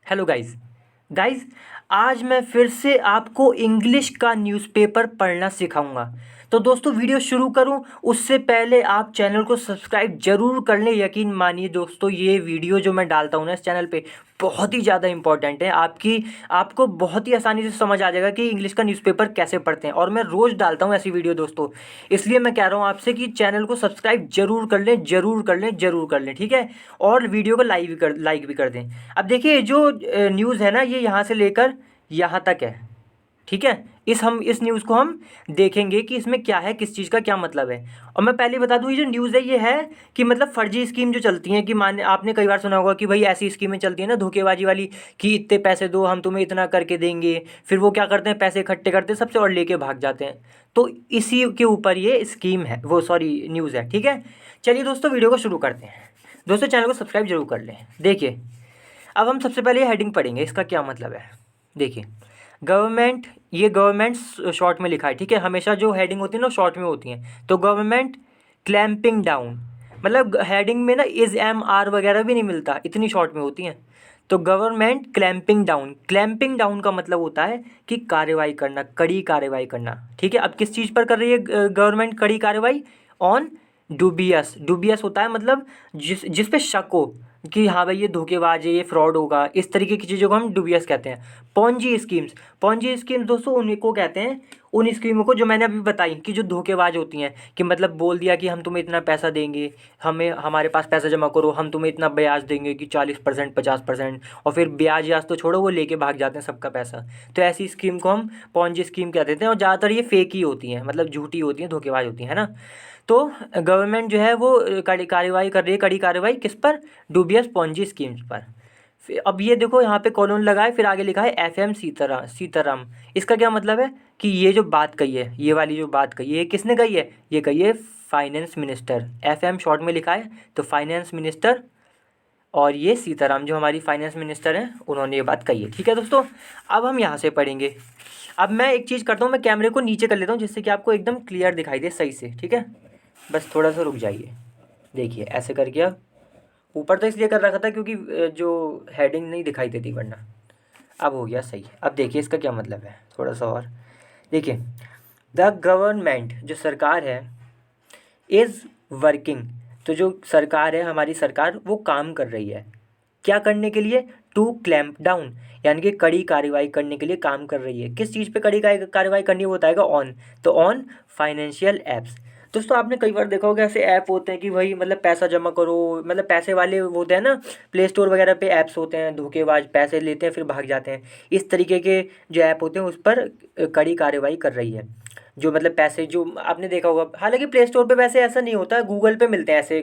Hello guys. Guys, आज मैं फिर से आपको इंग्लिश का न्यूज़पेपर पढ़ना सिखाऊंगा। तो दोस्तों, वीडियो शुरू करूं उससे पहले आप चैनल को सब्सक्राइब जरूर कर लें। यकीन मानिए दोस्तों, ये वीडियो जो मैं डालता हूं ना इस चैनल पे बहुत ही ज़्यादा इंपॉर्टेंट है। आपको बहुत ही आसानी से समझ आ जाएगा कि इंग्लिश का न्यूज़पेपर कैसे पढ़ते हैं, और मैं रोज़ डालता हूं ऐसी वीडियो दोस्तों। इसलिए मैं कह रहा हूं आपसे कि चैनल को सब्सक्राइब जरूर कर लें, जरूर कर लें, जरूर कर लें, ठीक है। और वीडियो को लाइक भी कर दें। अब देखिए, जो न्यूज़ है ना, ये यहाँ से लेकर यहाँ तक है, ठीक है। इस न्यूज़ को हम देखेंगे कि इसमें क्या है, किस चीज़ का क्या मतलब है। और मैं पहले बता दूं, ये जो न्यूज़ है ये है कि मतलब फर्जी स्कीम जो चलती हैं, कि मान आपने कई बार सुना होगा कि भाई ऐसी स्कीमें चलती हैं ना धोखेबाजी वाली, कि इतने पैसे दो हम तुम्हें इतना करके देंगे। फिर वो क्या करते हैं, पैसे इकट्ठे करते हैं सबसे और लेके भाग जाते हैं। तो इसी के ऊपर ये स्कीम है, वो सॉरी न्यूज़ है, ठीक है। चलिए दोस्तों, वीडियो को शुरू करते हैं। दोस्तों, चैनल को सब्सक्राइब जरूर कर लें। देखिए, अब हम सबसे पहले हेडिंग पढ़ेंगे, इसका क्या मतलब है। देखिए, गवर्नमेंट, ये गवर्नमेंट शॉर्ट में लिखा है, ठीक है। हमेशा जो हेडिंग होती है ना शॉर्ट में होती हैं। तो गवर्नमेंट क्लैंपिंग डाउन, मतलब हेडिंग में ना इज एम आर वगैरह भी नहीं मिलता, इतनी शॉर्ट में होती हैं। तो गवर्नमेंट क्लैंपिंग डाउन का मतलब होता है कि कार्रवाई करना, कड़ी कार्रवाई करना, ठीक है। अब किस चीज़ पर कर रही है गवर्नमेंट कड़ी कार्रवाई? On dubious. डूबियस होता है मतलब जिस पे शक हो कि हाँ भाई ये धोखेबाज है, ये फ्रॉड होगा, इस तरीके की चीज़ों को हम डूबियस कहते हैं। पॉन्जी स्कीम्स दोस्तों उन्हीं को कहते हैं, उन स्कीमों को जो मैंने अभी बताई कि जो धोखेबाज होती हैं, कि मतलब बोल दिया कि हम तुम्हें इतना पैसा देंगे, हमारे पास पैसा जमा करो, हम तुम्हें इतना ब्याज देंगे कि 40%, 50%, और फिर ब्याज याज तो छोड़ो, वो लेके भाग जाते हैं सबका पैसा। तो ऐसी स्कीम को हम पॉन्जी स्कीम कहते हैं, और ज़्यादातर ये फेक ही होती हैं, मतलब झूठी होती हैं, धोखेबाज होती हैं, है ना। तो गवर्नमेंट जो है वो कड़ी कार्रवाई कर रही है, कड़ी कार्रवाई किस पर? डूबियस पॉन्जी स्कीम्स पर। अब ये देखो, यहाँ पे कॉलन लगा है, फिर आगे लिखा है FM सीताराम। इसका क्या मतलब है कि ये जो बात कही है, ये वाली जो बात कही है, ये किसने कही है? ये कही है फाइनेंस मिनिस्टर। FM शॉर्ट में लिखा है, तो फाइनेंस मिनिस्टर, और ये सीताराम जो हमारी फाइनेंस मिनिस्टर हैं, उन्होंने ये बात कही है, ठीक है दोस्तों। अब हम यहाँ से पढ़ेंगे। अब मैं एक चीज़ करता हूँ, मैं कैमरे को नीचे कर लेता हूँ जिससे कि आपको एकदम क्लियर दिखाई दे सही से, ठीक है। बस थोड़ा सा रुक जाइए। देखिए, ऐसे करके अब ऊपर तो इसलिए कर रखा था क्योंकि जो हेडिंग नहीं दिखाई देती वरना। अब हो गया सही। अब देखिए इसका क्या मतलब है, थोड़ा सा और देखिए। द गवर्नमेंट, जो सरकार है, इज़ वर्किंग, तो जो सरकार है, हमारी सरकार, वो काम कर रही है। क्या करने के लिए? टू क्लैम्प डाउन, यानी कि कड़ी कार्रवाई करने के लिए काम कर रही है। किस चीज़ पे कड़ी कार्रवाई करनी है वो बताएगा। ऑन, तो ऑन फाइनेंशियल ऐप्स। दोस्तों, आपने कई बार देखा होगा ऐसे ऐप होते हैं कि भाई मतलब पैसा जमा करो, मतलब पैसे वाले होते हैं ना, प्ले स्टोर वगैरह पे ऐप्स होते हैं, धोखेबाज पैसे लेते हैं फिर भाग जाते हैं। इस तरीके के जो ऐप होते हैं उस पर कड़ी कार्रवाई कर रही है। जो मतलब पैसे, जो आपने देखा होगा, हालांकि प्ले स्टोर पे वैसे ऐसा नहीं होता, गूगल पे मिलते हैं ऐसे।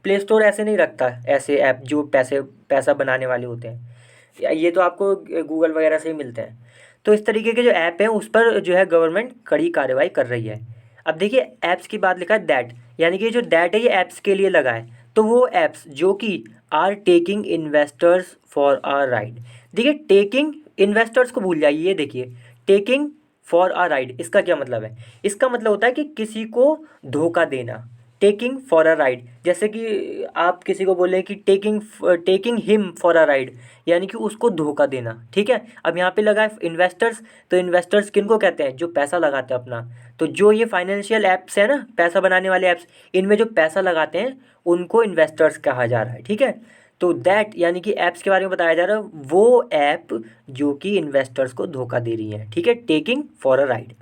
प्ले स्टोर ऐसे नहीं रखता ऐसे ऐप जो पैसा बनाने वाले होते हैं। ये तो आपको गूगल वगैरह से ही मिलते हैं। तो इस तरीके के जो ऐप हैं उस पर जो है गवर्नमेंट कड़ी कार्रवाई कर रही है। अब देखिए, ऐप्स की बात लिखा है दैट, यानी कि जो दैट है ये ऐप्स के लिए लगा है। तो वो ऐप्स जो कि are taking investors for a ride. देखिए, टेकिंग इन्वेस्टर्स को भूल जाइए, ये देखिए, टेकिंग फॉर अ राइड, इसका क्या मतलब है? इसका मतलब होता है कि किसी को धोखा देना। टेकिंग फॉर अ राइड, जैसे कि आप किसी को बोले कि taking him for a ride, यानी कि उसको धोखा देना, ठीक है। अब यहाँ पे लगा है इन्वेस्टर्स, तो इन्वेस्टर्स किन को कहते हैं? जो पैसा लगाते हैं अपना। तो जो ये फाइनेंशियल ऐप्स है ना, पैसा बनाने वाले ऐप्स, इनमें जो पैसा लगाते हैं उनको इन्वेस्टर्स कहा जा रहा है, ठीक है। तो दैट, यानी कि ऐप्स के बारे में बताया जा रहा है, वो ऐप जो कि इन्वेस्टर्स को धोखा दे रही है, ठीक है। टेकिंग फॉर अ राइड,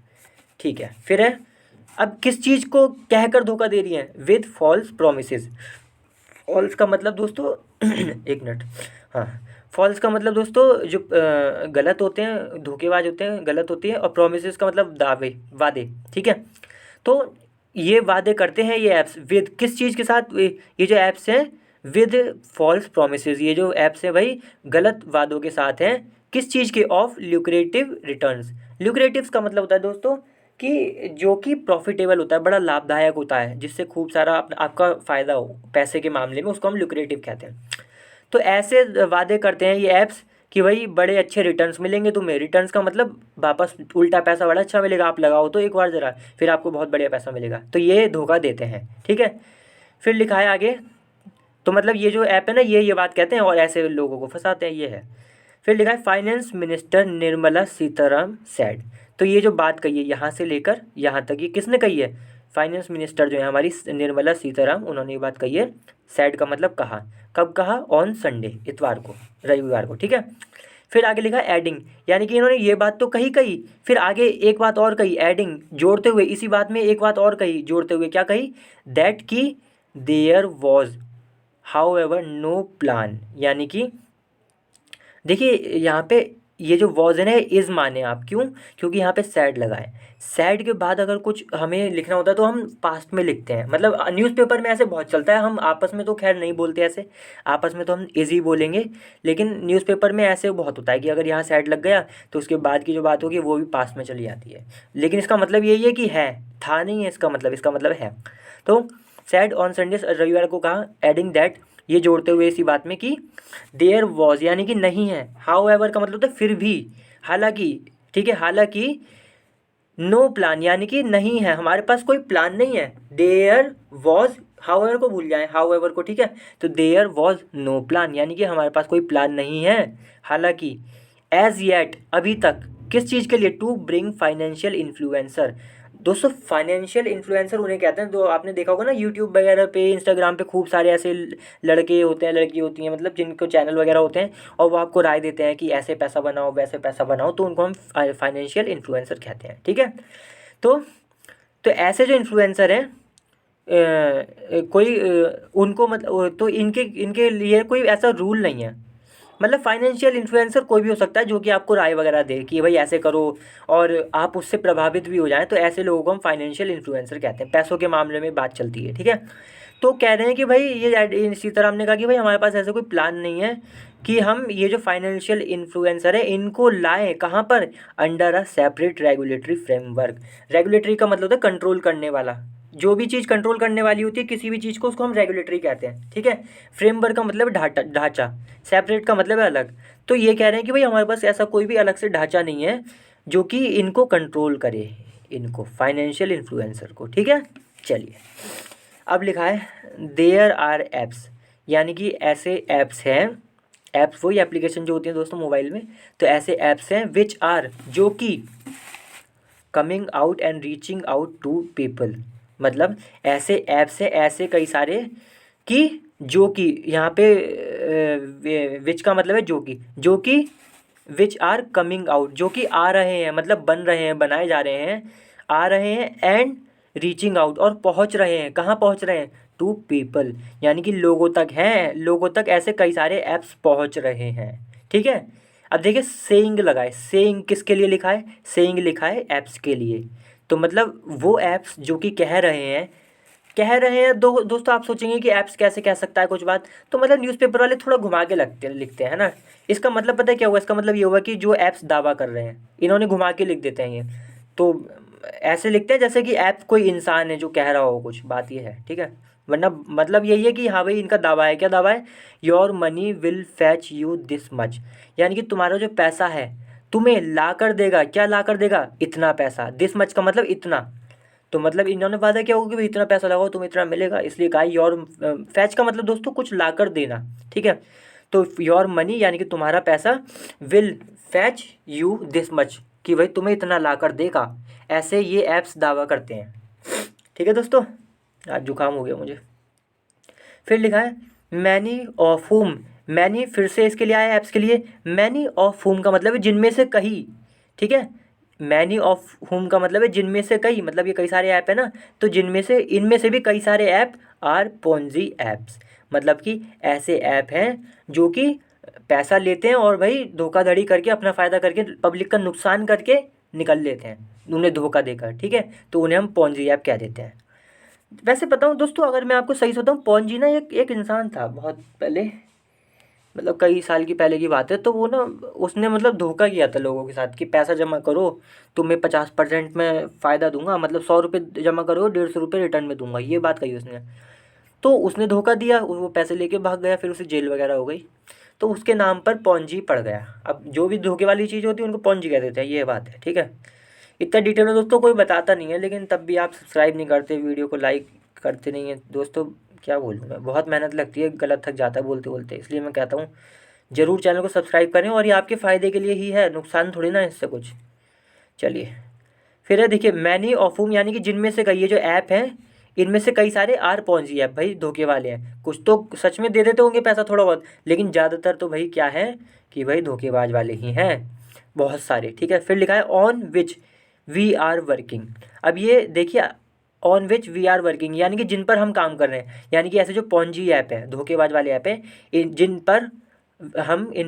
ठीक है। फिर है, अब किस चीज़ को कहकर धोखा दे रही हैं? With false promises. फॉल्स का मतलब दोस्तों एक मिनट, हाँ। फॉल्स का मतलब दोस्तों जो गलत होते हैं, धोखेबाज होते हैं, गलत होती है। और प्रोमिसेस का मतलब दावे, वादे, ठीक है। तो ये वादे करते हैं ये ऐप्स विद किस चीज़ के साथ? ये जो ऐप्स हैं, विद फॉल्स प्रोमिसेस, ये जो ऐप्स हैं भाई गलत वादों के साथ हैं। किस चीज़ के? Of lucrative returns. ल्यूक्रेटिव्स का मतलब होता है दोस्तों कि जो कि प्रॉफिटेबल होता है, बड़ा लाभदायक होता है, जिससे खूब सारा आपका फ़ायदा हो पैसे के मामले में, उसको हम ल्यूक्रेटिव कहते हैं। तो ऐसे वादे करते हैं ये ऐप्स कि भाई बड़े अच्छे रिटर्न्स मिलेंगे तुम्हें। रिटर्न्स का मतलब वापस उल्टा पैसा बड़ा अच्छा मिलेगा, आप लगाओ तो एक बार ज़रा, फिर आपको बहुत बढ़िया पैसा मिलेगा। तो ये धोखा देते हैं, ठीक है। फिर लिखा है आगे, तो मतलब ये जो ऐप है ना, ये बात कहते हैं और ऐसे लोगों को फंसाते हैं, ये है। फिर लिखा है finance minister Nirmala Sitaram said. तो ये जो बात कही है यहाँ से लेकर यहाँ तक, ये किसने कही है? फाइनेंस मिनिस्टर जो है हमारी निर्मला सीताराम, उन्होंने ये बात कही है। सेड का मतलब कहा, कब कहा? ऑन संडे, इतवार को, रविवार को, ठीक है। फिर आगे लिखा एडिंग, यानी कि इन्होंने ये बात तो कही, फिर आगे एक बात और कही एडिंग, जोड़ते हुए, इसी बात में एक बात और कही जोड़ते हुए, क्या कही? दैट की there was however no plan, यानी कि देखिए यहाँ पे ये जो वॉज है ना, इज़ माने आप, क्यों? क्योंकि यहाँ पे सैड लगा है। सैड के बाद अगर कुछ हमें लिखना होता है तो हम पास्ट में लिखते हैं, मतलब न्यूज़पेपर में ऐसे बहुत चलता है। हम आपस में तो खैर नहीं बोलते ऐसे, आपस में तो हम इज़ ही बोलेंगे, लेकिन न्यूज़पेपर में ऐसे बहुत होता है कि अगर यहाँ सैड लग गया तो उसके बाद की जो बात होगी वो भी पास्ट में चली जाती है। लेकिन इसका मतलब यही है कि है, था नहीं है इसका मतलब है। तो सैड ऑन संडे, रविवार को कहा, एडिंग दैट, ये जोड़ते हुए इसी बात में कि देयर वॉज, यानी कि नहीं है, हाउ एवर का मतलब होता है फिर भी, हालांकि, ठीक है, हालांकि, नो प्लान, यानी कि नहीं है, हमारे पास कोई प्लान नहीं है। देयर वॉज, हाउ एवर को भूल जाए, हाउ एवर को, ठीक है। तो देयर वॉज नो प्लान, यानी कि हमारे पास कोई प्लान नहीं है, हालांकि, एज येट, अभी तक, किस चीज़ के लिए? To bring financial influencer. दोस्तों फाइनेंशियल इन्फ्लुएंसर उन्हें कहते हैं, जो आपने देखा होगा ना यूट्यूब वगैरह पे, इंस्टाग्राम पे खूब सारे ऐसे लड़के होते हैं, लड़की होती हैं, मतलब जिनको चैनल वगैरह होते हैं, और वो आपको राय देते हैं कि ऐसे पैसा बनाओ, वैसे पैसा बनाओ, तो उनको हम फाइनेंशियल इन्फ्लुएंसर कहते हैं, ठीक है। तो तो ऐसे जो इन्फ्लुएंसर हैं, कोई उनको मतलब, तो इनके इनके लिए कोई ऐसा रूल नहीं है। मतलब फाइनेंशियल इन्फ्लुएंसर कोई भी हो सकता है जो कि आपको राय वगैरह दे कि भाई ऐसे करो, और आप उससे प्रभावित भी हो जाएं, तो ऐसे लोगों को हम फाइनेंशियल इन्फ्लुएंसर कहते हैं। पैसों के मामले में बात चलती है, ठीक है। तो कह रहे हैं कि भाई ये सीताराम ने कहा कि भाई हमारे पास ऐसा कोई प्लान नहीं है कि हम ये जो फाइनेंशियल इन्फ्लुएंसर है इनको लाएं, कहाँ पर? Under a separate regulatory framework. Regulatory का मतलब होता है कंट्रोल करने वाला, जो भी चीज़ कंट्रोल करने वाली होती है किसी भी चीज़ को, उसको हम रेगुलेटरी कहते हैं, ठीक है। फ्रेमवर्क का मतलब ढांचा, सेपरेट का मतलब है अलग। तो ये कह रहे हैं कि भाई हमारे पास ऐसा कोई भी अलग से ढांचा नहीं है जो कि इनको कंट्रोल करे, इनको फाइनेंशियल इन्फ्लुएंसर को, ठीक है। चलिए, अब लिखा है देयर आर एप्स, यानी कि ऐसे ऐप्स हैं, ऐप्स वही एप्लीकेशन जो होती हैं दोस्तों मोबाइल में, तो ऐसे ऐप्स हैं विच आर, जो कि coming out and reaching out to people, मतलब ऐसे ऐप्स हैं, ऐसे कई सारे कि, जो कि यहाँ पे विच का मतलब है जो कि विच आर कमिंग आउट, जो कि आ रहे हैं, मतलब बन रहे हैं, बनाए जा रहे हैं, आ रहे हैं, एंड रीचिंग आउट, और पहुँच रहे हैं, कहाँ पहुँच रहे हैं? टू पीपल, यानी कि लोगों तक हैं, लोगों तक ऐसे कई सारे ऐप्स पहुँच रहे हैं, ठीक है। अब देखिए सेइंग लगा है, सेइंग किसके लिए लिखा है? सेइंग लिखा है ऐप्स के लिए। तो मतलब वो ऐप्स जो कि कह रहे हैं दोस्तों, आप सोचेंगे कि ऐप्स कैसे कह सकता है कुछ बात, तो मतलब न्यूज़पेपर वाले थोड़ा घुमा के लिखते हैं ना। इसका मतलब पता है क्या हुआ? इसका मतलब ये हुआ कि जो ऐप्स दावा कर रहे हैं, इन्होंने घुमा के लिख देते हैं ये। तो ऐसे लिखते हैं जैसे कि ऐप कोई इंसान है जो कह रहा हो कुछ, बात ये है, ठीक है। वरना मतलब यही है कि हाँ भाई इनका दावा है, क्या दावा है? Your money will fetch you this much, यानी कि तुम्हारा जो पैसा है तुम्हें ला कर देगा, क्या ला कर देगा? इतना पैसा। दिस मच का मतलब इतना। तो मतलब इन्होंने वादा किया होगा कि भाई इतना पैसा लगाओ तुम्हें इतना मिलेगा, इसलिए कहा योर, फैच का मतलब दोस्तों कुछ ला कर देना, ठीक है। तो योर मनी यानी कि तुम्हारा पैसा, will fetch you this much, कि भाई तुम्हें इतना ला कर देगा, ऐसे ये ऐप्स दावा करते हैं, ठीक है दोस्तों। आज जुकाम हो गया मुझे। फिर लिखा है मैनी ऑफ हुम, मैनी फिर से इसके लिए आया ऐप्स के लिए, मैनी ऑफ हुम का मतलब है जिनमें से कई, ठीक है। मैनी ऑफ हुम का मतलब है जिनमें से कई, मतलब ये कई सारे ऐप है ना, तो जिनमें से, इनमें से भी कई सारे ऐप आर पोंजी ऐप्स, मतलब कि ऐसे ऐप हैं जो कि पैसा लेते हैं और भाई धोखाधड़ी करके, अपना फ़ायदा करके, पब्लिक का नुकसान करके निकल लेते हैं, उन्हें धोखा देकर, ठीक है। तो उन्हें हम पोंजी ऐप कह देते हैं। वैसे बताऊँ दोस्तों, अगर मैं आपको सही से बताऊँ, पोंजी ना एक इंसान था बहुत पहले, मतलब कई साल की पहले की बात है। तो वो ना, उसने मतलब धोखा किया था लोगों के साथ कि पैसा जमा करो, तुम्हें 50% में फ़ायदा दूंगा, मतलब 100 रुपये जमा करो, 150 रुपये रिटर्न में दूंगा, ये बात कही उसने। तो उसने धोखा दिया, वो पैसे लेके भाग गया, फिर उसे जेल वगैरह हो गई, तो उसके नाम पर पोंजी पड़ गया। अब जो भी धोखे वाली चीज़ होती है उनको पोंजी कह देते हैं, ये बात है, ठीक है। इतना डिटेल में दोस्तों कोई बताता नहीं है, लेकिन तब भी आप सब्सक्राइब नहीं करते, वीडियो को लाइक करते नहीं हैं दोस्तों। क्या बोलूँ मैं, बहुत मेहनत लगती है, गलत थक जाता है बोलते बोलते, इसलिए मैं कहता हूँ ज़रूर चैनल को सब्सक्राइब करें, और ये आपके फ़ायदे के लिए ही है, नुकसान थोड़ी ना इससे कुछ। चलिए फिर है, देखिए मैनी ऑफ हुम, यानी कि जिनमें से कई, ये जो ऐप हैं इनमें से कई सारे आर पॉन्जी ऐप भाई धोखे वाले हैं। कुछ तो सच में दे देते होंगे पैसा थोड़ा बहुत, लेकिन ज़्यादातर तो भाई क्या है कि भाई धोखेबाज वाले ही हैं, बहुत सारे। ठीक है, फिर लिखा है on which we are working. अब ये देखिए, on which we are working यानी कि जिन पर हम काम कर रहे हैं, यानी कि ऐसे जो पॉन्जी ऐप है, धोखेबाज वाले ऐप हैं, इन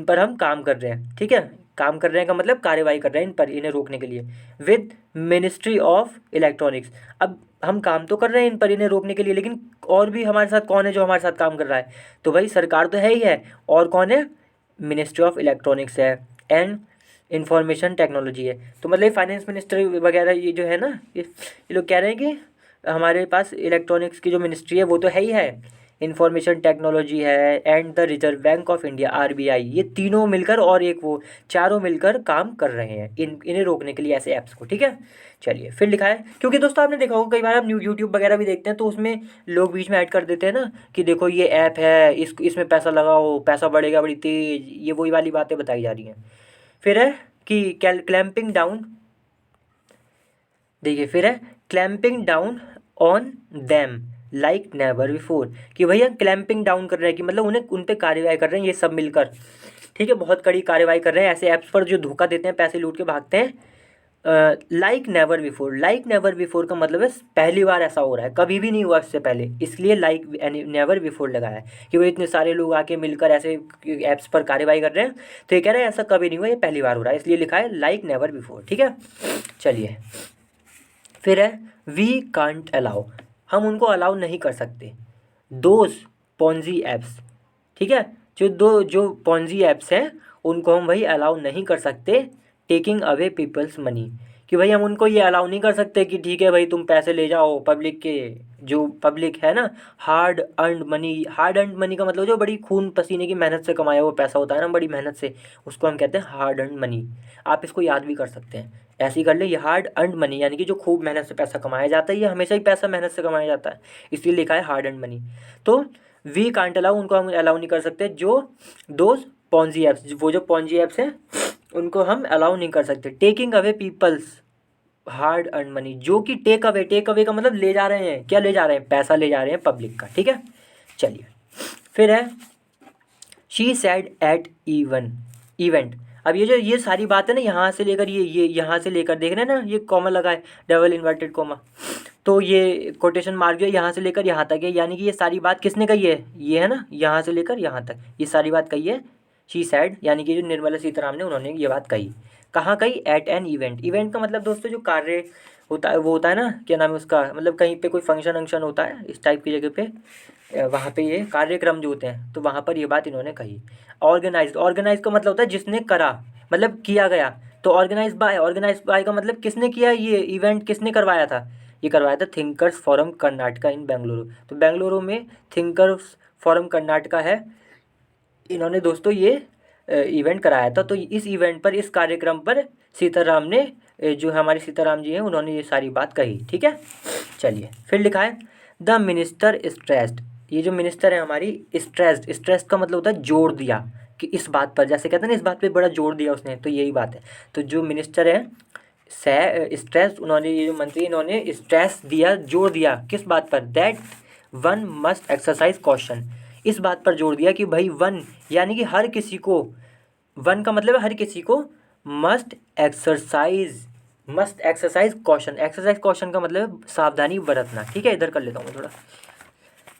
पर हम काम कर रहे हैं। ठीक है, काम कर रहे हैं का मतलब कार्रवाई कर रहे हैं इन पर, इन्हें रोकने के लिए, विद मिनिस्ट्री ऑफ इलेक्ट्रॉनिक्स। अब हम काम तो कर रहे हैं इन पर, इन्हें रोकने के लिए, लेकिन और भी हमारे साथ कौन है जो हमारे साथ काम कर रहा है? तो भाई सरकार तो है ही है, और कौन है? मिनिस्ट्री ऑफ इलेक्ट्रॉनिक्स है, एंड इंफॉर्मेशन टेक्नोलॉजी है। तो मतलब फाइनेंस मिनिस्ट्री वगैरह ये जो है ना, ये लोग कह रहे हैं कि हमारे पास इलेक्ट्रॉनिक्स की जो मिनिस्ट्री है वो तो है ही है, इंफॉर्मेशन टेक्नोलॉजी है, and the reserve bank of India RBI, ये तीनों मिलकर और एक वो चारों मिलकर काम कर रहे हैं इन्हें रोकने के लिए, ऐसे ऐप्स को। ठीक है, चलिए फिर लिखा है, क्योंकि दोस्तों आपने देखा होगा कई बार आप यूट्यूब वगैरह भी देखते हैं तो उसमें लोग बीच में ऐड कर देते हैं ना कि देखो ये ऐप है, इसमें पैसा लगाओ, पैसा बढ़ेगा बड़ी तेज, ये वही वाली बातें बताई जा रही हैं। फिर है कि क्लैंपिंग डाउन, देखिए फिर है clamping down on them like never before, कि भैया क्लैंपिंग डाउन कर रहे हैं कि मतलब उन्हें उन पे कार्रवाई कर रहे हैं ये सब मिलकर। ठीक है, बहुत कड़ी कार्रवाई कर रहे हैं ऐसे ऐप्स पर जो धोखा देते हैं, पैसे लूट के भागते हैं। Like never before, like never before का मतलब है पहली बार ऐसा हो रहा है, कभी भी नहीं हुआ इससे पहले, इसलिए लाइक नेवर बिफोर लगाया है कि भाई इतने सारे लोग आके मिलकर ऐसे ऐप्स पर कार्रवाई कर रहे हैं, तो ये कह रहे हैं ऐसा कभी नहीं हुआ, ये पहली बार हो रहा है, इसलिए लिखा है लाइक नेवर बिफोर। ठीक है, चलिए फिर है वी कांट अलाउ, हम उनको अलाउ नहीं कर सकते, दोज पॉन्जी ऐप्स। ठीक है, जो पॉन्जी ऐप्स हैं उनको हम भाई अलाउ नहीं कर सकते, टेकिंग अवे पीपल्स मनी, कि भाई हम उनको ये अलाउ नहीं कर सकते कि ठीक है भाई तुम पैसे ले जाओ पब्लिक के, जो पब्लिक है ना, hard earned money, hard earned money का मतलब जो बड़ी खून पसीने की मेहनत से कमाया हुआ पैसा होता है ना, बड़ी मेहनत से, उसको हम कहते हैं हार्ड अर्नड मनी। आप इसको याद भी कर सकते हैं, ऐसे ही कर ले, ये हार्ड अर्नड मनी यानी कि जो खूब मेहनत से पैसा कमाया जाता है, ये हमेशा ही पैसा मेहनत से कमाया जाता है, इसलिए लिखा है हार्ड अर्नड मनी। तो वी कांट अलाउ, उनको हम अलाउ नहीं कर सकते, जो दोज पॉन्जी ऐप्स, वो जो पॉन्जी ऐप्स हैं उनको हम अलाउ नहीं कर सकते, taking away people's hard earn money, जो कि टेक अवे का मतलब ले जा रहे हैं, क्या ले जा रहे हैं? पैसा ले जा रहे हैं पब्लिक का। ठीक है, चलिए फिर है शी सैड एट इवेंट। अब ये सारी बात है ना, यहाँ से लेकर ये यहाँ से लेकर देख रहे हैं ना, ये कॉमा लगा है, डबल इन्वर्टेड कॉमा, तो ये कोटेशन मार्क जो है यहाँ से लेकर यहाँ तक है, यानी कि ये सारी बात किसने कही है? ये है ना, यहाँ से लेकर यहाँ तक ये सारी बात कही है शी सैड, यानी कि जो निर्मला सीतारामन ने, उन्होंने ये बात कही। कहाँ कही? Eight an event. इवेंट का मतलब दोस्तों जो कार्य होता है वो होता है ना, क्या नाम है उसका, मतलब कहीं पे कोई फंक्शन वंक्शन होता है इस टाइप की जगह पे, वहाँ पे ये कार्यक्रम जो होते हैं, तो वहाँ पर ये बात इन्होंने कही। ऑर्गेनाइज का मतलब होता है जिसने करा, मतलब किया गया, तो ऑर्गेनाइज बाय का मतलब किसने किया, ये इवेंट किसने करवाया था? ये करवाया था थिंकर्स फोरम कर्नाटका इन बेंगलुरु। तो बेंगलुरु में थिंकर्स फोरम कर्नाटका है, इन्होंने दोस्तों ये इवेंट कराया था। तो इस इवेंट पर, इस कार्यक्रम पर सीताराम ने, जो हमारे सीताराम जी हैं, उन्होंने ये सारी बात कही। ठीक है, चलिए फिर लिखा है द मिनिस्टर स्ट्रेस्ड, ये जो मिनिस्टर है हमारी, स्ट्रेस्ड का मतलब होता है जोर दिया, कि इस बात पर, जैसे कहते हैं ना इस बात पे बड़ा जोर दिया उसने, तो यही बात है। तो जो मिनिस्टर है स्ट्रेस, उन्होंने, ये जो मंत्री, इन्होंने स्ट्रेस दिया, जोर दिया किस बात पर? That one must exercise caution, इस बात पर जोर दिया कि भाई वन यानी कि हर किसी को, वन का मतलब है हर किसी को, must exercise caution, exercise caution का मतलब है सावधानी बरतना। ठीक है, इधर कर लेता हूँ मैं थोड़ा,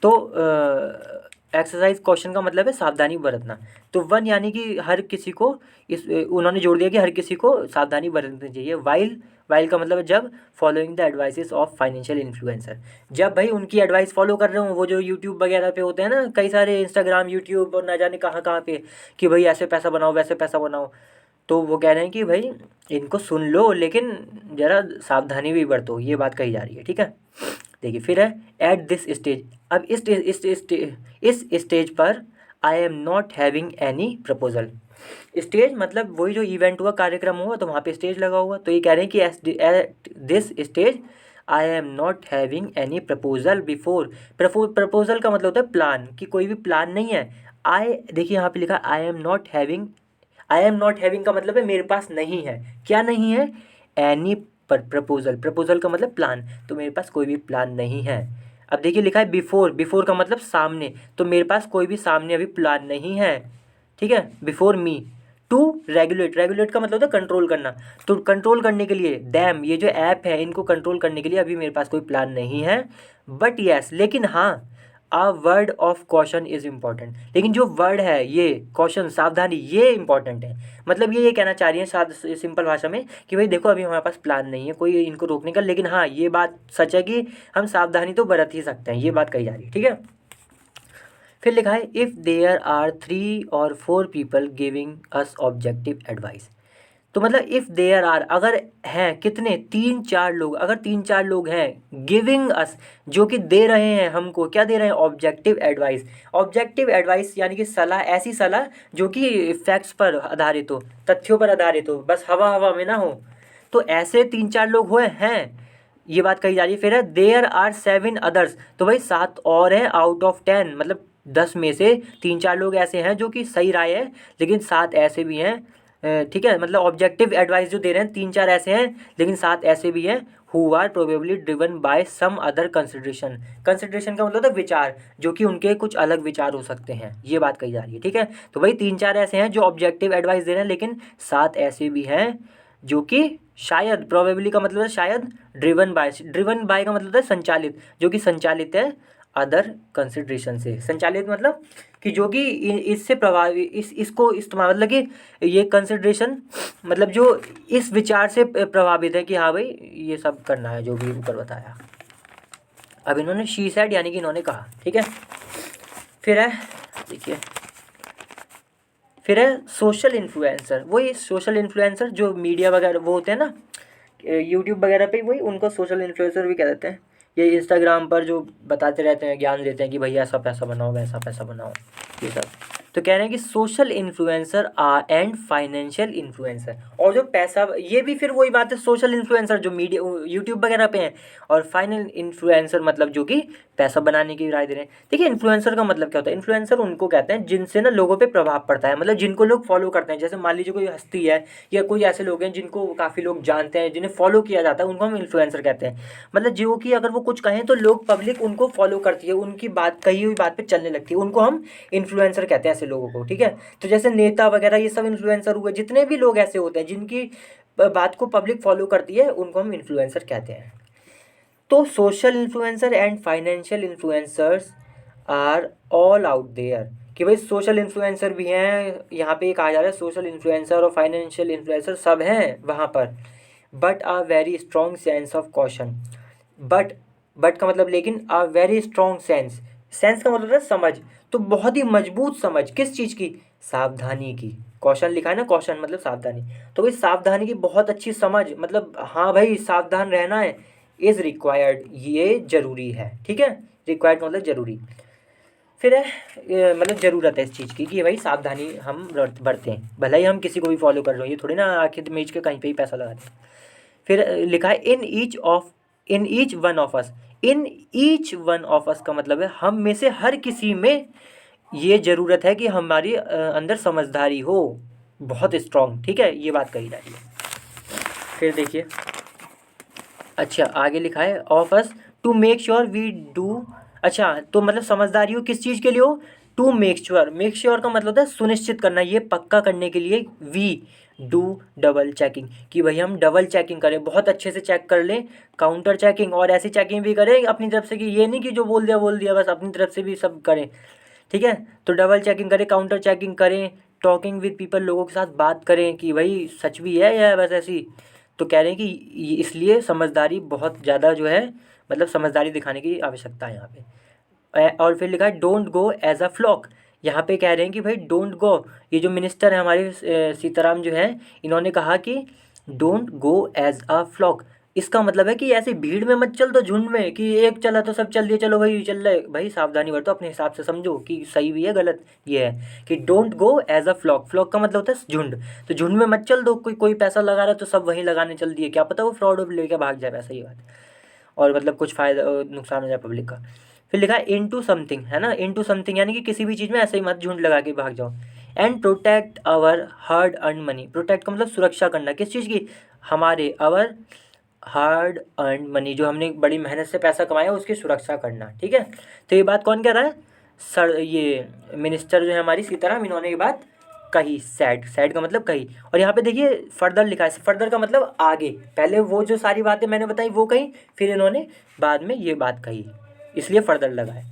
तो एक्सरसाइज क्वेश्चन का मतलब है सावधानी बरतना। तो वन यानी कि हर किसी को, इस उन्होंने जोड़ दिया कि हर किसी को सावधानी बरतनी चाहिए। वाइल का मतलब है जब, following the advices of financial influencer, जब भाई उनकी एडवाइस फॉलो कर रहे हो, वो जो यूट्यूब वगैरह पे होते हैं ना कई सारे, इंस्टाग्राम, यूट्यूब और ना जाने कहाँ कहाँ पे, कि भाई ऐसे पैसा बनाओ, वैसे पैसा बनाओ, तो वो कह रहे हैं कि भाई इनको सुन लो लेकिन ज़रा सावधानी भी बरतो, ये बात कही जा रही है। ठीक है, देखिए फिर है एट दिस स्टेज, अब इस स्टेज पर I am not having any proposal. Stage मतलब वही जो इवेंट हुआ, कार्यक्रम हुआ, तो वहाँ पे स्टेज लगा हुआ, तो ये कह रहे हैं कि at this stage I am not having any proposal before. Proposal का मतलब होता है प्लान, कि कोई भी प्लान नहीं है देखिए यहाँ पे लिखा I am not having. I am not having का मतलब है मेरे पास नहीं है। क्या नहीं है? Any proposal. प्रपोजल का मतलब प्लान, तो मेरे पास कोई भी प्लान नहीं है। अब देखिए लिखा है बिफोर। बिफोर का मतलब सामने, तो मेरे पास कोई भी सामने अभी प्लान नहीं है। ठीक है, before me. To regulate. Regulate का मतलब होता है कंट्रोल करना, तो कंट्रोल करने के लिए डैम, ये जो ऐप है इनको कंट्रोल करने के लिए अभी मेरे पास कोई प्लान नहीं है। बट यस, लेकिन हाँ, a word of caution is important. लेकिन जो वर्ड है ये कॉशन, सावधानी, ये इंपॉर्टेंट है। मतलब ये कहना चाह रही है साथ सिंपल भाषा में कि भाई देखो अभी हमारे पास प्लान नहीं है कोई इनको रोकने का, लेकिन हाँ ये बात सच है कि हम सावधानी तो बरत ही सकते हैं, ये बात कही जा रही है। ठीक है, फिर लिखा है if there are 3 or 4 people giving us objective advice. तो मतलब इफ़ देयर आर, अगर हैं कितने, 3-4 लोग, अगर 3-4 लोग हैं गिविंग अस, जो कि दे रहे हैं हमको, क्या दे रहे हैं? Objective advice. ऑब्जेक्टिव एडवाइस यानी कि सलाह, ऐसी सलाह जो कि फैक्ट्स पर आधारित हो, तथ्यों पर आधारित हो, बस हवा हवा में ना हो। तो ऐसे 3-4 लोग हुए हैं, ये बात कही जा रही है। फिर है देयर आर 7 अदर्स, तो भाई 7 और हैं आउट ऑफ 10, मतलब 10 में से 3-4 लोग ऐसे हैं जो कि सही राय है, लेकिन 7 ऐसे भी हैं। ठीक है, मतलब ऑब्जेक्टिव एडवाइस जो दे रहे हैं 3-4 ऐसे हैं, लेकिन 7 ऐसे भी हैं who are probably driven by some other consideration. Consideration का मतलब है विचार, जो कि उनके कुछ अलग विचार हो सकते हैं, ये बात कही जा रही है। ठीक है, तो भाई 3-4 ऐसे हैं जो ऑब्जेक्टिव एडवाइस दे रहे हैं, लेकिन 7 ऐसे भी हैं जो कि शायद, प्रोबेबली का मतलब है शायद, ड्रिवन बाय, ड्रिवन बाय का मतलब है संचालित, जो कि संचालित है अदर कंसिडरेशन से। संचालित मतलब कि जो कि इससे प्रभावित, इसको इस्तेमाल, मतलब कि ये कंसिडरेशन मतलब जो इस विचार से प्रभावित है कि हाँ भाई ये सब करना है जो भी ऊपर बताया। अब इन्होंने शी सेड यानी कि इन्होंने कहा। ठीक है, फिर है देखिए, फिर है सोशल इन्फ्लुएंसर। वही सोशल इन्फ्लुएंसर जो मीडिया वगैरह वो होते हैं ना, यूट्यूब वगैरह पे, वही उनको सोशल इन्फ्लुएंसर भी कह देते हैं। ये इंस्टाग्राम पर जो बताते रहते हैं, ज्ञान देते हैं कि भैया ऐसा पैसा बनाओ, वैसा पैसा बनाओ, ये सब। तो कह रहे हैं कि social influencer are and financial influencer, और जो पैसा, ये भी फिर वही बात है, सोशल इन्फ्लुएंसर जो मीडिया यूट्यूब वगैरह पे हैं, और फाइनल इन्फ्लुएंसर मतलब जो कि पैसा बनाने की राय दे रहे हैं। देखिए इन्फ्लुएंसर का मतलब क्या होता है? इन्फ्लुएंसर उनको कहते हैं जिनसे ना लोगों पे प्रभाव पड़ता है, मतलब जिनको लोग फॉलो करते हैं। जैसे मान लीजिए कोई हस्ती है, या कोई ऐसे लोग हैं जिनको काफ़ी लोग जानते हैं, जिन्हें फॉलो किया जाता है, उनको हम इन्फ्लुएंसर कहते हैं। मतलब जो कि अगर वो कुछ कहें तो लोग, पब्लिक उनको फॉलो करती है, उनकी बात, कही हुई बात पे चलने लगती है, उनको हम इन्फ्लुएंसर कहते हैं ऐसे लोगों को। ठीक है, तो जैसे नेता वगैरह ये सब इन्फ्लुएंसर हुए, जितने भी लोग ऐसे होते हैं जिनकी बात को पब्लिक फॉलो करती है, उनको हम इन्फ्लुएंसर कहते हैं। तो social influencer and financial influencers are all out there, कि भाई सोशल इन्फ्लुएंसर भी हैं, यहाँ पे कहा जा रहा है सोशल इन्फ्लुएंसर और फाइनेंशियल इन्फ्लुएंसर सब हैं वहाँ पर। But a very strong sense of caution. But, but का मतलब लेकिन, a very strong sense, sense का मतलब है समझ, तो बहुत ही मजबूत समझ, किस चीज़ की? सावधानी की। कौशन लिखा है ना, कौशन मतलब सावधानी, तो भाई सावधानी की बहुत अच्छी समझ, मतलब हाँ भाई सावधान रहना है, इज़ रिक्वायर्ड, ये जरूरी है। ठीक है, रिक्वायर्ड मतलब जरूरी। फिर है मतलब ज़रूरत है इस चीज़ की कि भाई सावधानी हम बरतें, भले ही हम किसी को भी फॉलो कर रहे हो, ये थोड़ी ना आखिर मेज के कहीं पे ही पैसा लगा दें। फिर लिखा है in each one of us. In each one of us का मतलब है हम में से हर किसी में ये ज़रूरत है कि हमारी अंदर समझदारी हो, बहुत स्ट्रांग। ठीक है, ये बात कही जा रही है। फिर देखिए, अच्छा आगे लिखा है of us to make sure we do. अच्छा, तो मतलब समझदारी हो किस चीज़ के लिए हो? To make sure. Make sure का मतलब होता है सुनिश्चित करना, ये पक्का करने के लिए। वी डू डबल चेकिंग, कि भाई हम डबल चेकिंग करें, बहुत अच्छे से चेक कर लें, काउंटर चेकिंग, और ऐसी चेकिंग भी करें अपनी तरफ से कि ये नहीं कि जो बोल दिया बस, अपनी तरफ से भी सब करें। ठीक है, तो डबल चेकिंग करें, काउंटर चेकिंग करें, टॉकिंग विद पीपल, लोगों के साथ बात करें कि भाई सच भी है या बस ऐसी। तो कह रहे हैं कि इसलिए समझदारी बहुत ज़्यादा जो है, मतलब समझदारी दिखाने की आवश्यकता है यहाँ पे। और फिर लिखा है don't go as a flock. यहाँ पे कह रहे हैं कि भाई डोंट गो, ये जो मिनिस्टर है हमारे सीताराम जो है, इन्होंने कहा कि don't go as a flock. इसका मतलब है कि ऐसे भीड़ में मत चल दो, झुंड में, कि एक चला तो सब चल दिए, चलो भाई चल रहे, भाई सावधानी बरतो, अपने हिसाब से समझो कि सही भी है गलत। ये है कि don't go as a flock. Flock का मतलब होता है झुंड, तो झुंड में मत चल दो, कोई पैसा लगा रहा है तो सब वहीं लगाने चल दिए, क्या पता वो फ्रॉड लेके भाग जाए पैसा, ये बात। और मतलब कुछ फ़ायदा नुकसान हो जाए पब्लिक का। फिर लिखा है इनटू समथिंग, है ना, इनटू समथिंग यानी कि किसी भी चीज़ में ऐसे ही मत झुंड लगा के भाग जाओ। And protect our hard earn money, protect का मतलब सुरक्षा करना, किस चीज़ की, हमारे आवर हार्ड अर्न मनी, जो हमने बड़ी मेहनत से पैसा कमाया उसकी सुरक्षा करना, ठीक है। तो ये बात कौन कह रहा है, सर ये मिनिस्टर जो है हमारी सीताराम, इन्होंने ये बात कही, सैड, सैड का मतलब कही। और यहाँ पे देखिए फर्दर लिखा है, फर्दर का मतलब आगे, पहले वो जो सारी बातें मैंने बताई वो कही, फिर इन्होंने बाद में ये बात कही, इसलिए फर्दर लगा है।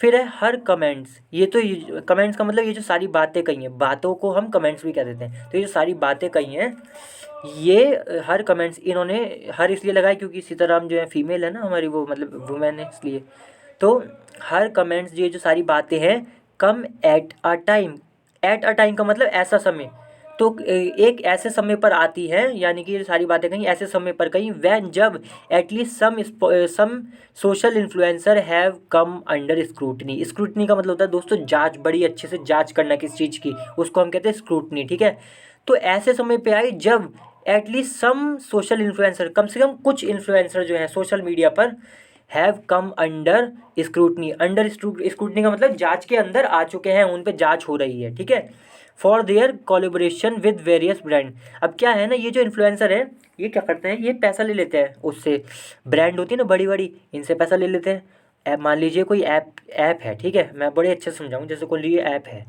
फिर है हर कमेंट्स, ये तो कमेंट्स का मतलब ये जो सारी बातें कही हैं, बातों को हम कमेंट्स भी कह देते हैं, तो ये जो सारी बातें कही हैं ये हर कमेंट्स, इन्होंने हर इसलिए लगाया क्योंकि सीताराम जो है फीमेल है ना हमारी, वो मतलब वुमेन है इसलिए। तो हर कमेंट्स, ये जो सारी बातें हैं, come at a time, at a time का मतलब ऐसा समय, तो एक ऐसे समय पर आती है, यानी कि ये सारी बातें कहीं ऐसे समय पर कहीं वैन जब at least some social influencer have come under scrutiny, scrutiny का मतलब होता है दोस्तों जांच, बड़ी अच्छे से जांच करना किस चीज़ की, उसको हम कहते हैं स्क्रूटनी, ठीक है। तो ऐसे समय पे आई जब एटलीस्ट सम सोशल इन्फ्लुएंसर, कम से कम कुछ इन्फ्लुएंसर जो हैं सोशल मीडिया पर, have come under scrutiny, under scrutiny का मतलब जांच के अंदर आ चुके हैं, उन पे जांच हो रही है, ठीक है, for their collaboration with various brand. अब क्या है ना, ये जो इन्फ्लुएंसर है ये क्या करते हैं, ये पैसा ले लेते हैं उससे, ब्रांड होती है ना बड़ी बड़ी, इनसे पैसा ले लेते हैं। ऐप मान लीजिए कोई ऐप ऐप है, ठीक है, मैं बड़े अच्छे से समझाऊँ, जैसे कोई लिए ऐप है,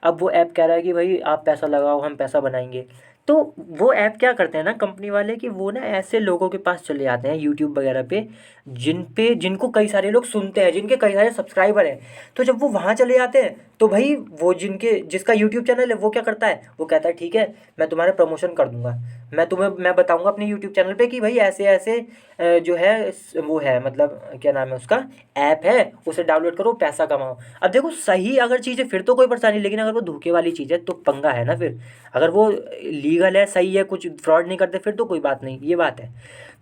अब वो ऐप कह रहा है कि भाई आप पैसा लगाओ हम पैसा बनाएंगे, तो वो ऐप क्या करते हैं ना कंपनी वाले, कि वो ना ऐसे लोगों के पास चले जाते हैं यूट्यूब वगैरह पे जिनको कई सारे लोग सुनते हैं, जिनके कई सारे सब्सक्राइबर हैं, तो जब वो वहाँ चले जाते हैं तो भाई वो जिसका यूट्यूब चैनल है वो क्या करता है, वो कहता है ठीक है मैं तुम्हारा प्रमोशन कर दूंगा, मैं बताऊंगा अपने यूट्यूब चैनल पे कि भाई ऐसे ऐसे जो है वो है, मतलब क्या नाम है उसका, ऐप है, उसे डाउनलोड करो पैसा कमाओ। अब देखो सही अगर चीज़ है फिर तो कोई परेशानी, लेकिन अगर वो धोखे वाली चीज़ है तो पंगा है ना, फिर अगर वो लीगल है सही है कुछ फ्रॉड नहीं करते फिर तो कोई बात नहीं, ये बात है।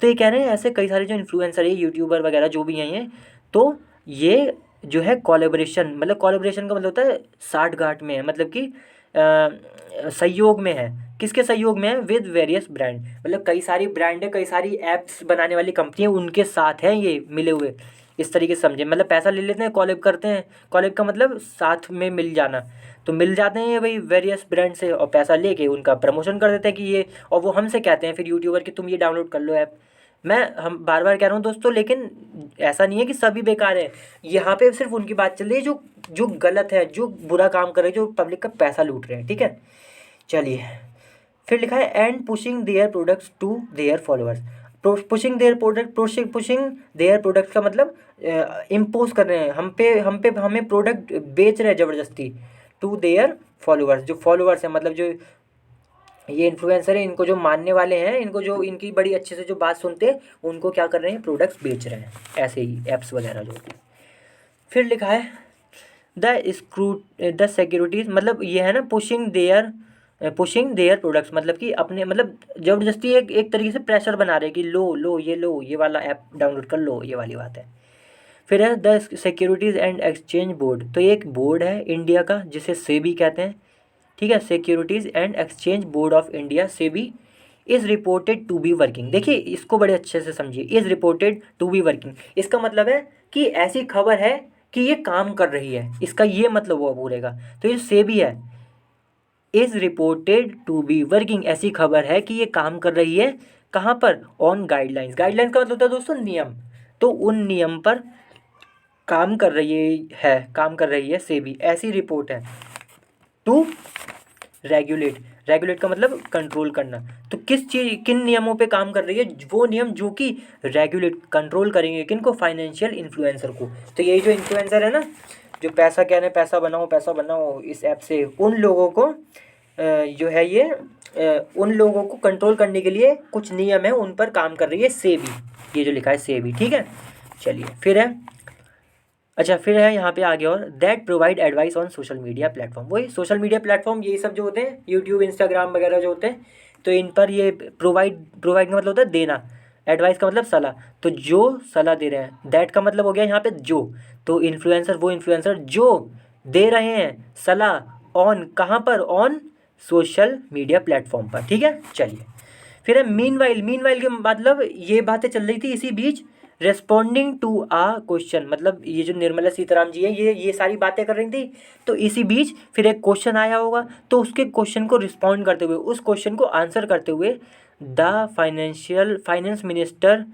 तो ये कह रहे हैं ऐसे कई सारे जो इन्फ्लुएंसर है, यूट्यूबर वगैरह जो भी हैं ये, तो ये जो है कोलेब्रेशन, मतलब कोलेब्रेशन का मतलब होता है साठ गांठ में है, मतलब कि सहयोग में है, किसके सहयोग में है, विद वेरियस ब्रांड, मतलब कई सारी ब्रांड है, कई सारी ऐप्स बनाने वाली कंपनी है, उनके साथ हैं ये मिले हुए, इस तरीके से समझे, मतलब पैसा ले लेते हैं, कॉलेब करते हैं, कॉलेब का मतलब साथ में मिल जाना, तो मिल जाते हैं ये भाई वेरियस ब्रांड से और पैसा लेके उनका प्रमोशन कर देते हैं कि ये, और वो हमसे कहते हैं फिर यूट्यूबर कि तुम ये डाउनलोड कर लो ऐप। हम बार बार कह रहा हूँ दोस्तों, लेकिन ऐसा नहीं है कि सभी बेकार है, यहाँ पे सिर्फ उनकी बात चल रही है जो जो गलत है, जो बुरा काम कर रहे हैं, जो पब्लिक का पैसा लूट रहे हैं, ठीक है। चलिए फिर लिखा है and pushing their products to their followers, pushing their product, pushing their products का मतलब इम्पोज कर रहे हैं हम पे हमें प्रोडक्ट बेच रहे हैं ज़बरदस्ती, टू देयर फॉलोअर्स, जो फॉलोअर्स हैं मतलब जो ये इन्फ्लुएंसर है, इनको जो मानने वाले हैं, इनको जो इनकी बड़ी अच्छे से जो बात सुनते हैं उनको क्या कर रहे हैं, प्रोडक्ट्स बेच रहे हैं, ऐसे ही ऐप्स वगैरह जो होती है। फिर लिखा है द सिक्योरिटीज़, मतलब ये है ना पुशिंग देयर प्रोडक्ट्स, मतलब कि अपने मतलब ज़बरदस्ती एक तरीके से प्रेशर बना रहे हैं कि लो ये वाला ऐप डाउनलोड कर लो, ये वाली बात है। फिर है the securities and exchange board, तो ये एक बोर्ड है इंडिया का जिसे सेबी कहते हैं, ठीक है, securities and exchange board of India, SEBI, is reported to be working, देखिए इसको बड़े अच्छे से समझिए, is reported to be working, इसका मतलब है कि ऐसी खबर है कि ये काम कर रही है, इसका ये मतलब हुआ पूरे का। तो ये सेबी है, is reported to be working, ऐसी खबर है कि ये काम कर रही है, कहाँ पर, ऑन गाइडलाइंस, गाइडलाइंस का मतलब होता है दोस्तों नियम, तो उन नियम पर काम कर रही है सेबी, ऐसी रिपोर्ट है, टू रेगुलेट, रेगुलेट का मतलब कंट्रोल करना, तो किन नियमों पे काम कर रही है, वो नियम जो कि रेगुलेट कंट्रोल करेंगे किनको, फाइनेंशियल इन्फ्लुएंसर को। तो यही जो इन्फ्लुएंसर है ना, जो पैसा कह रहे हैं पैसा बनाओ इस ऐप से, उन लोगों को जो है ये उन लोगों को कंट्रोल करने के लिए कुछ नियम है, उन पर काम कर रही है सेबी, ये जो लिखा है सेबी, ठीक है। चलिए फिर है, अच्छा फिर है यहाँ पे आगे, और that provide advice on social media platform, वही सोशल मीडिया प्लेटफॉर्म यही सब जो होते हैं यूट्यूब इंस्टाग्राम वगैरह जो होते हैं, तो इन पर ये प्रोवाइड का मतलब होता है देना, एडवाइस का मतलब सलाह, तो जो सलाह दे रहे हैं, दैट का मतलब हो गया यहाँ पे जो, तो वो इन्फ्लुएंसर जो दे रहे हैं सलाह, ऑन कहाँ पर, ऑन सोशल मीडिया प्लेटफॉर्म पर, ठीक है। चलिए फिर है मीनवाइल के मतलब ये बातें चल रही थी इसी बीच, रेस्पॉन्डिंग टू आ क्वेश्चन, मतलब ये जो निर्मला सीताराम जी है ये सारी बातें कर रही थी, तो इसी बीच फिर एक क्वेश्चन आया होगा, तो उसके क्वेश्चन को रिस्पॉन्ड करते हुए, उस क्वेश्चन को आंसर करते हुए the finance minister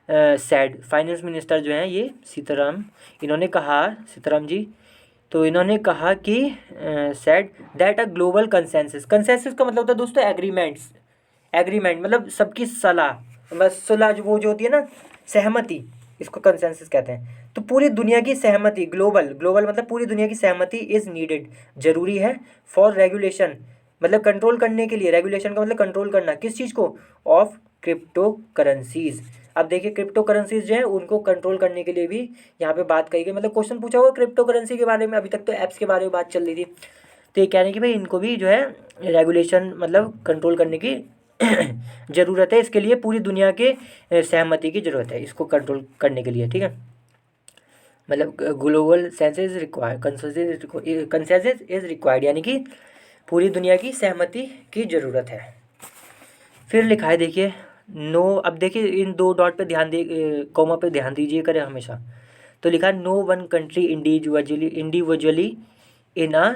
sad, finance minister जो हैं ये सीताराम, इन्होंने कहा, सीताराम जी, तो इन्होंने कहा कि sad that a global consensus, consensus का मतलब होता है दोस्तों एग्रीमेंट्स, एग्रीमेंट मतलब सबकी सलाह, बस सुलह जो वो जो होती है ना, सहमति, इसको कंसेंसस कहते हैं। तो पूरी दुनिया की सहमति, ग्लोबल, ग्लोबल मतलब पूरी दुनिया की सहमति इज़ नीडेड, जरूरी है, फॉर रेगुलेशन मतलब कंट्रोल करने के लिए, रेगुलेशन का मतलब कंट्रोल करना, किस चीज़ को, ऑफ क्रिप्टो करेंसीज। अब देखिए क्रिप्टो करेंसीज जो है उनको कंट्रोल करने के लिए भी यहाँ पे बात कही गई, मतलब क्वेश्चन पूछा हुआ क्रिप्टो करेंसी के बारे में, अभी तक तो ऐप्स के बारे में बात चल रही थी, तो ये कह रहे हैं कि भाई इनको भी जो है रेगुलेशन मतलब कंट्रोल करने की ज़रूरत है, इसके लिए पूरी दुनिया के सहमति की ज़रूरत है इसको कंट्रोल करने के लिए, ठीक है। मतलब global census required, consensus is required, यानी कि पूरी दुनिया की सहमति की ज़रूरत है। फिर लिखा है देखिए नो, अब देखिए इन दो डॉट पे ध्यान दे, कॉमा पे ध्यान दीजिए करें हमेशा। तो लिखा है no one country individually in a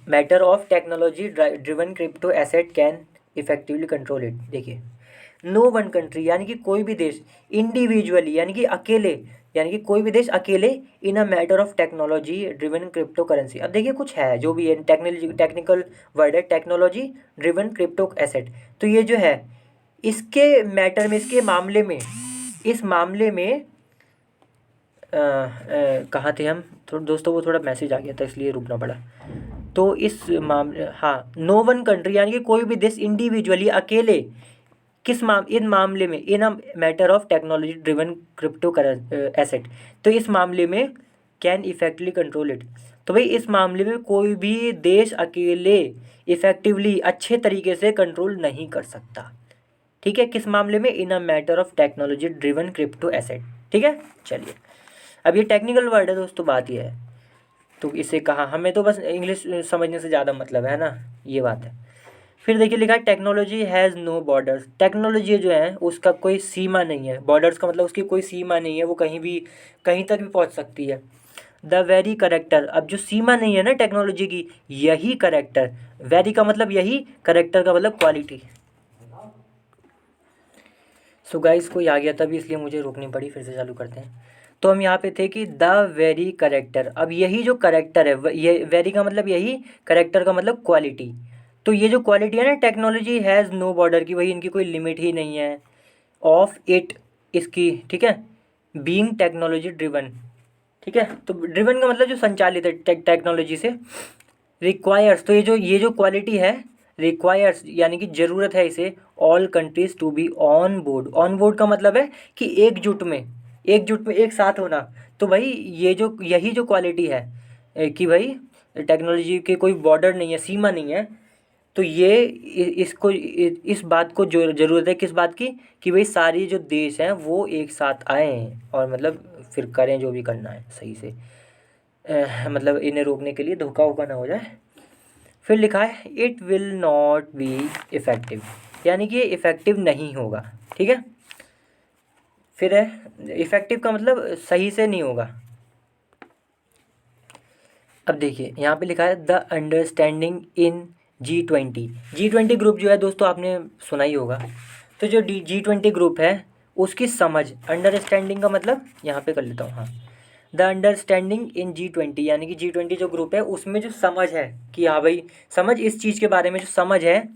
matter of technology driven crypto asset can effectively control it. देखिए नो वन कंट्री यानी कि कोई भी देश, इंडिविजुअली यानी कि अकेले, यानी कि कोई भी देश अकेले, in a matter of technology driven crypto currency. अब देखिए कुछ है जो भी है, टेक्निकल वर्ड है, टेक्नोलॉजी ड्रिवन क्रिप्टो एसेट, तो ये जो है इसके मैटर में, इसके मामले में, इस मामले में कहाँ थे हम, थोड़ा दोस्तों वो थोड़ा मैसेज आ गया था इसलिए रुकना पड़ा। तो इस मामले, हाँ, नो वन कंट्री यानी कि कोई भी देश इंडिविजुअली अकेले, इन मामले में, in a matter of technology driven crypto asset, तो इस मामले में कैन इफेक्टिवली कंट्रोल इट, तो भाई इस मामले में कोई भी देश अकेले इफेक्टिवली अच्छे तरीके से कंट्रोल नहीं कर सकता, ठीक है। किस मामले में, in a matter of technology driven crypto asset, ठीक है। चलिए अब ये टेक्निकल वर्ड है दोस्तों, बात ये है, तो इसे कहा, हमें तो बस इंग्लिश समझने से ज़्यादा मतलब है ना, ये बात है। फिर देखिए लिखा है technology has no borders, technology जो है उसका कोई सीमा नहीं है, बॉर्डर्स का मतलब उसकी कोई सीमा नहीं है, वो कहीं भी, कहीं तक भी पहुंच सकती है। द वेरी करेक्टर, अब जो सीमा नहीं है ना टेक्नोलॉजी की, यही करेक्टर, वेरी का मतलब यही, करेक्टर का मतलब क्वालिटी। सो गाइस कोई आ गया था भी इसलिए मुझे रोकनी पड़ी, फिर से चालू करते हैं। तो हम यहाँ पे थे कि द वेरी करेक्टर, अब यही जो करेक्टर है, ये वेरी का मतलब यही, करेक्टर का मतलब क्वालिटी, तो ये जो क्वालिटी है ना, टेक्नोलॉजी हैज़ नो बॉर्डर की, वही इनकी कोई लिमिट ही नहीं है, ऑफ इट, इसकी, ठीक है, बीइंग टेक्नोलॉजी ड्रिवन, ठीक है। तो ड्रिवन का मतलब जो संचालित है टेक्नोलॉजी से, रिक्वायर्स, तो ये जो क्वालिटी है, रिक्वायर्स यानी कि ज़रूरत है इसे, all countries to be on board, on board का मतलब है कि एकजुट में एक साथ होना, तो भाई ये जो, यही जो क्वालिटी है कि भाई टेक्नोलॉजी के कोई बॉर्डर नहीं है, सीमा नहीं है, तो ये इसको, इस बात को जो ज़रूरत है, किस बात की, कि भाई सारी जो देश हैं वो एक साथ आएँ और मतलब फिर करें जो भी करना है सही से, मतलब इन्हें रोकने के लिए धोखा वोखा ना हो जाए। फिर लिखा है it will not be effective, यानी कि ये इफ़ेक्टिव नहीं होगा, ठीक है। फिर है इफ़ेक्टिव का मतलब सही से नहीं होगा। अब देखिए यहाँ पे लिखा है the understanding in G20 group जो है दोस्तों आपने सुना ही होगा, तो जो G20 ग्रुप है उसकी समझ, अंडरस्टैंडिंग का मतलब यहाँ पे कर लेता हूँ, हाँ, द अंडरस्टैंडिंग इन G20 यानी कि G20 जो ग्रुप है उसमें जो समझ है, कि हाँ भाई समझ, इस चीज़ के बारे में जो समझ है,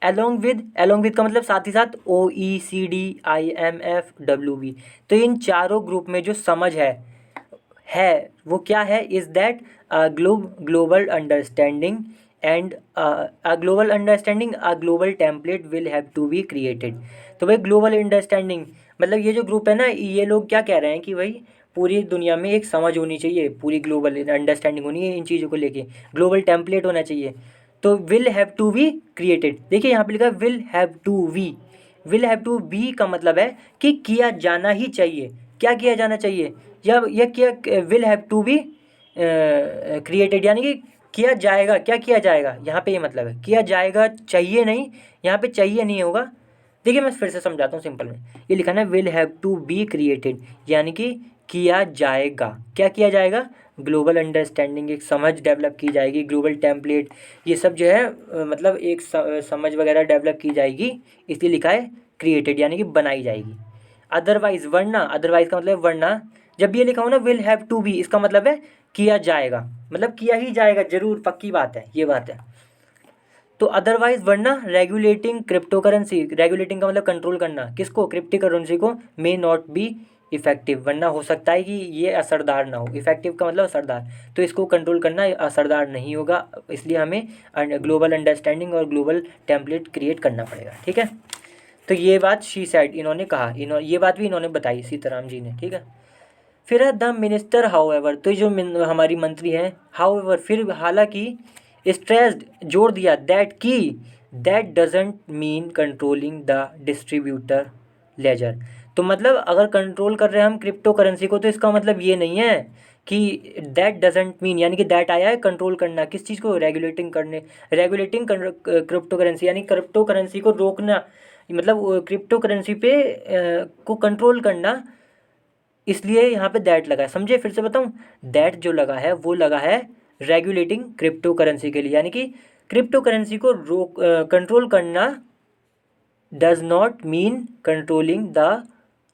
एलोंग विद का मतलब साथ ही साथ, OECD, IMF, WB, तो इन चारों ग्रुप में जो समझ है वो क्या है, is that global understanding and a global template will have to be created. तो भाई ग्लोबल अंडरस्टैंडिंग मतलब ये जो ग्रुप है ना, ये लोग क्या कह रहे हैं कि भाई पूरी दुनिया में एक समझ होनी चाहिए, पूरी ग्लोबल अंडरस्टैंडिंग होनी है इन चीज़ों को लेके, ग्लोबल टेम्पलेट होना चाहिए, तो will have to be created. देखिए यहाँ पे लिखा है विल हैव टू बी का मतलब है कि किया जाना ही चाहिए, क्या किया जाना चाहिए, या क्या, will have to be created यानी कि किया जाएगा, क्या किया जाएगा, यहाँ पे ये मतलब है किया जाएगा, चाहिए नहीं, यहाँ पे चाहिए नहीं होगा, देखिए मैं फिर से समझाता हूँ सिंपल में। ये लिखा ना will have to be created, यानी कि किया जाएगा। क्या किया जाएगा? ग्लोबल अंडरस्टैंडिंग, एक समझ डेवलप की जाएगी, ग्लोबल टेम्पलेट, ये सब जो है मतलब एक समझ वगैरह डेवलप की जाएगी, इसलिए लिखा है क्रिएटेड, यानी कि बनाई जाएगी। अदरवाइज वरना, अदरवाइज का मतलब वरना, जब ये लिखा हो ना विल हैव टू बी, इसका मतलब है किया जाएगा, मतलब किया ही जाएगा, जरूर पक्की बात है, ये बात है। तो अदरवाइज वरना रेगुलेटिंग क्रिप्टो करेंसी, रेगुलेटिंग का मतलब कंट्रोल करना, किसको? क्रिप्टो करेंसी को, मे नॉट बी इफेक्टिव, वरना हो सकता है कि ये असरदार ना हो। इफेक्टिव का मतलब असरदार, तो इसको कंट्रोल करना असरदार नहीं होगा, इसलिए हमें ग्लोबल अंडरस्टैंडिंग और ग्लोबल टेम्पलेट क्रिएट करना पड़ेगा, ठीक है। तो ये बात शी सैड, इन्होंने कहा, ये बात भी इन्होंने बताई सीताराम जी ने, ठीक है। फिर है द मिनिस्टर हाउएवर, तो जो हमारी मंत्री हैं, हाउएवर फिर हालांकि, स्ट्रेस्ड जोर दिया, दैट की, that doesn't mean controlling the distributor ledger. तो मतलब अगर कंट्रोल कर रहे हैं हम क्रिप्टो करेंसी को, तो इसका मतलब ये नहीं है कि दैट डजेंट मीन, यानी कि दैट आया है कंट्रोल करना, किस चीज़ को? रेगुलेटिंग करने, रेगुलेटिंग क्रिप्टो करेंसी, यानी क्रिप्टो करेंसी को रोकना, मतलब क्रिप्टो करेंसी पे को कंट्रोल करना, इसलिए यहाँ पे दैट लगा है। समझे? फिर से बताऊँ, दैट जो लगा है वो लगा है रेगुलेटिंग क्रिप्टो करेंसी के लिए, यानी कि क्रिप्टो करेंसी को रोक कंट्रोल करना does not mean controlling the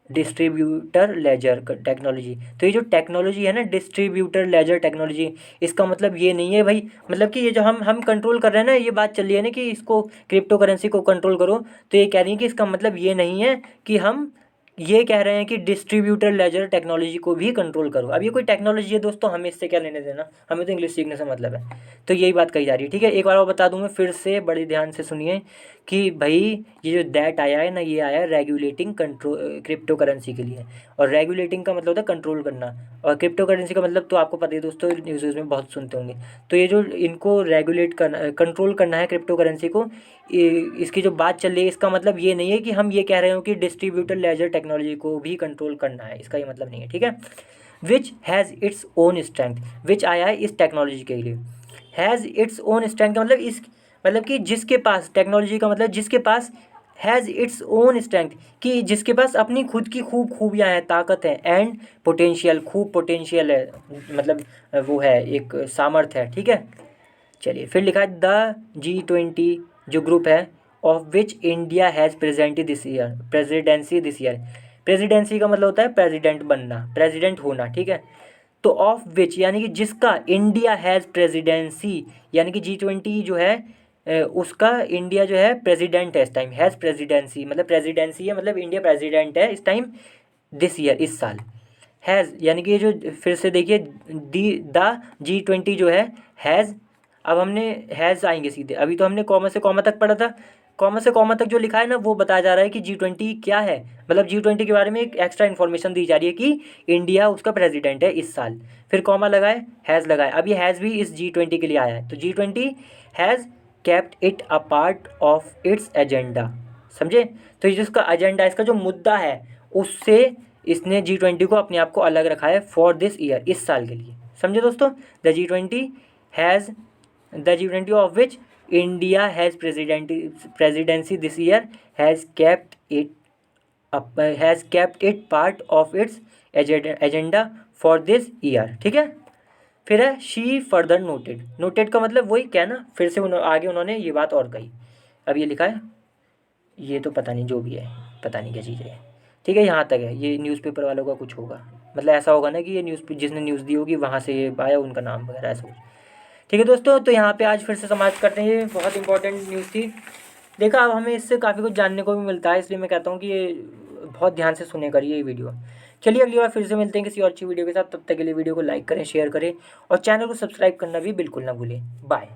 distributor ledger technology. तो ये जो टेक्नोलॉजी है ना, डिस्ट्रीब्यूटर लेजर टेक्नोलॉजी, इसका मतलब ये नहीं है भाई, मतलब कि ये जो हम कंट्रोल कर रहे हैं ना, ये बात चल रही है ना कि इसको क्रिप्टो करेंसी को कंट्रोल करो, तो ये कह रही है कि इसका मतलब ये नहीं है कि हम ये कह रहे हैं कि डिस्ट्रीब्यूटर लेजर टेक्नोलॉजी को भी कंट्रोल करो। अब ये कोई टेक्नोलॉजी है दोस्तों, हमें इससे क्या लेने देना, हमें तो इंग्लिश सीखने से मतलब है। तो यही बात कही जा रही है, ठीक है। एक बार और बता दूं मैं, फिर से बड़े ध्यान से सुनिए कि भाई ये जो दैट आया है ना, ये आया है रेगुलेटिंग कंट्रोल क्रिप्टो करेंसी के लिए, और रेगुलेटिंग का मतलब होता है कंट्रोल करना, और क्रिप्टो करेंसी का मतलब तो आपको पता ही दोस्तों, न्यूज़ में बहुत सुनते होंगे। तो ये जो इनको रेगुलेट करना, कंट्रोल करना है क्रिप्टो करेंसी को, इसकी जो बात चल रही है, इसका मतलब ये नहीं है कि हम ये कह रहे हो कि डिस्ट्रीब्यूटर लेजर टेक्नोलॉजी को भी कंट्रोल करना है, इसका ये मतलब नहीं है, ठीक है। Which has its own strength, which आया है इस टेक्नोलॉजी के लिए, हैज़ इट्स ओन स्ट्रेंथ का मतलब इस, मतलब कि जिसके पास, टेक्नोलॉजी का मतलब जिसके पास, हैज़ इट्स ओन स्ट्रेंथ, कि जिसके पास अपनी खुद की खूब खूबियाँ हैं, ताकत है, एंड पोटेंशियल, खूब पोटेंशियल है, मतलब वो है, एक सामर्थ्य है, ठीक है। चलिए फिर लिखा है द G20 जो ग्रुप है, of which India has प्रेजेंटी this year, presidency this year. Presidency का मतलब होता है प्रेसिडेंट बनना, प्रेसिडेंट होना, ठीक है। तो ऑफ विच यानी कि जिसका, इंडिया हैज़ प्रेसिडेंसी, यानी कि G20 जो है उसका इंडिया जो है प्रेसिडेंट है इस टाइम, हैज़ प्रेसिडेंसी मतलब प्रेसिडेंसी है, मतलब इंडिया प्रेसिडेंट है इस टाइम, दिस ईयर इस साल। हैज़ यानी कि ये जो, फिर से देखिए, द G20 जो है हैज़, अब हमने हैज़ आएंगे सीधे, अभी तो हमने कॉमा से कॉमा तक पढ़ा था, कॉमा से कॉमा तक जो लिखा है ना, वो बताया जा रहा है कि G20 क्या है, मतलब G20 के बारे में एक एक्स्ट्रा इन्फॉर्मेशन दी जा रही है कि इंडिया उसका प्रेसिडेंट है इस साल, फिर कॉमा लगाए, हैज़ लगाए। अब ये हैज़ भी इस G20 के लिए आया है, तो G20 has kept it a part of its agenda. समझे? तो ये जिसका एजेंडा, इसका जो मुद्दा है, उससे इसने G20 को अपने आप को अलग रखा है फॉर दिस ईयर, इस साल के लिए। समझे दोस्तों? The G20 has, the G20 of which India has presidency this year has kept it has kept it part of its agenda for this year, ठीक है। फिर है शी फर्दर नोटेड, नोटेड का मतलब वही क्या ना, फिर से आगे उन्होंने ये बात और कही। अब ये लिखा है, ये तो पता नहीं जो भी है, पता नहीं क्या चीज़ है, ठीक है, यहाँ तक है। ये न्यूज़पेपर वालों का कुछ होगा, मतलब ऐसा होगा ना कि ये न्यूज़, जिसने न्यूज़ दी होगी वहाँ से ये आया, उनका नाम वगैरह ऐसा कुछ, ठीक है दोस्तों। तो यहाँ पे आज फिर से समाप्त करते हैं, ये बहुत इंपॉर्टेंट न्यूज़ थी। देखा, अब हमें इससे काफ़ी कुछ जानने को भी मिलता है, इसलिए मैं कहता हूँ कि ये बहुत ध्यान से सुने करिए ये वीडियो। चलिए अगली बार फिर से मिलते हैं किसी और अच्छी वीडियो के साथ, तब तक के लिए वीडियो को लाइक करें, शेयर करें, और चैनल को सब्सक्राइब करना भी बिल्कुल ना भूलें। बाय।